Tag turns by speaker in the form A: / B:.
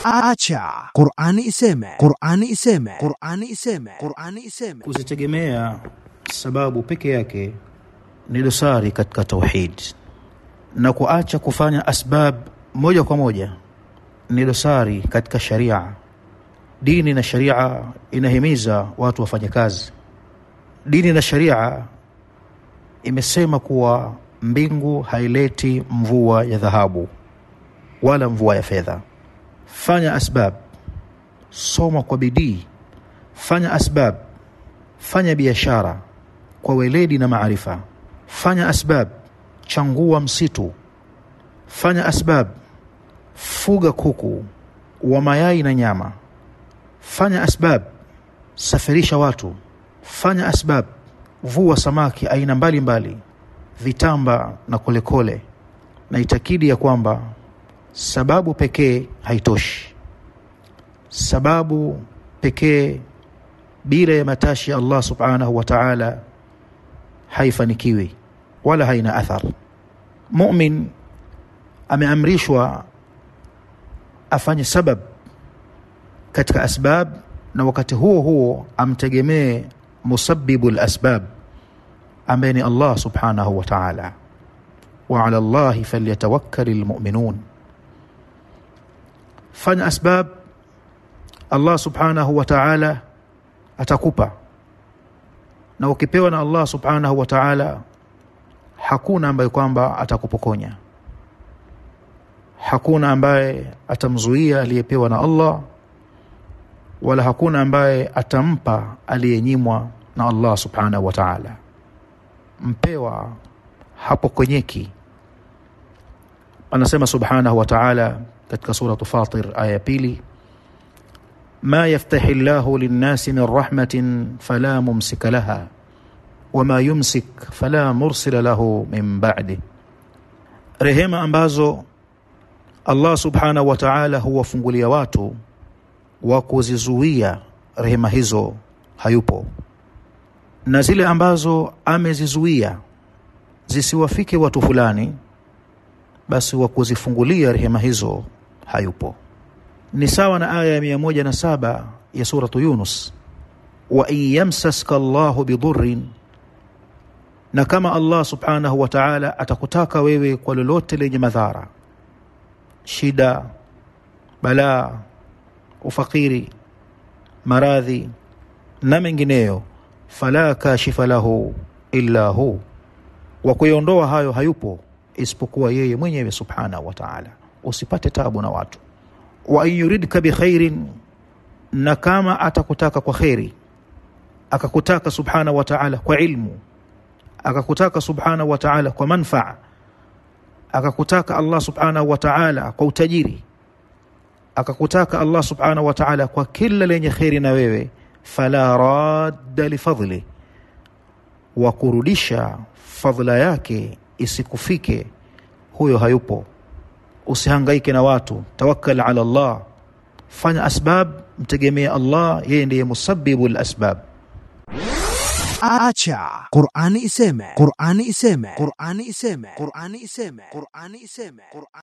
A: Acha Qur'ani iseme, Qur'ani iseme, Qur'ani iseme, Qur'ani iseme.
B: Kuzitegemea sababu peke yake ni dosari katika tauhid, na kuacha kufanya asbab moja kwa moja ni dosari katika sharia. Dini na sharia inahimiza watu wafanye kazi. Dini na sharia imesema kuwa mbingu haileti mvua ya dhahabu wala mvua ya fedha. Fanya asbab, soma kwa bidii, fanya asbab, fanya biashara kwa weledi na maarifa, fanya asbab, changua msitu, fanya asbab, fuga kuku wa mayai na nyama, fanya asbab, safirisha watu, fanya asbab, vua samaki aina mbalimbali, vitamba na kolekole, na itakidi ya kwamba sababu pekee haitoshi. Sababu pekee bila ya matashi ya Allah subhanahu wa ta'ala haifanikiwi wala haina athar. Mu'min ameamrishwa afanye sabab katika asbab, na wakati huo huo amtegemee musabbibul asbab ambaye ni Allah subhanahu wa ta'ala. Wa 'ala Allahi falyatawakkalul mu'minun. Fanya asbab, Allah subhanahu wa ta'ala atakupa, na ukipewa na Allah subhanahu wa ta'ala hakuna ambaye kwamba atakupokonya, hakuna ambaye atamzuia aliyepewa na Allah, wala hakuna ambaye atampa aliyenyimwa na Allah subhanahu wa ta'ala. Mpewa hapo kwenyeki. Anasema subhanahu wa ta'ala katika sura Fatir aya 2, ma yaftahi Allahu lin-nasi min rahmatin fala mumsika laha wama yumsik fala mursila lahu min ba'di. Rehema ambazo Allah subhanahu wa ta'ala huwafungulia watu, wa kuzizuia rehema hizo hayupo, na zile ambazo amezizuia zisiwafike watu fulani, basi wa kuzifungulia rehema hizo hayupo. Ni sawa na aya ya 107 ya suratu Yunus, wa yamsaska Allahu bidurrin, na kama Allah subhanahu wa ta'ala atakutaka wewe kwa lolote lenye madhara, shida, balaa, ufakiri, maradhi na mengineyo, fala kashifa lahu illa hu, wa kuiondoa hayo hayupo isipokuwa yeye mwenyewe subhanahu wa ta'ala. Usipate tabu na watu. Wa yuridka bi khairin, na kama atakutaka kwa khairi, akakutaka subhanahu wa ta'ala kwa ilmu, akakutaka subhanahu wa ta'ala kwa manfaa, akakutaka Allah subhanahu wa ta'ala kwa utajiri, akakutaka Allah subhanahu wa ta'ala kwa kila lenye khairi na wewe, fala radda li fadli, wa kurudisha fadhila yake isikufike huyo hayupo. Usihangaike na watu, tawakkal ala Allah, fanya asbab, mtegemea Allah, yeye ndiye musabbibul asbab.
A: Acha Qur'ani iseme, Qur'ani iseme, Qur'ani iseme, Qur'ani iseme, Qur'ani iseme.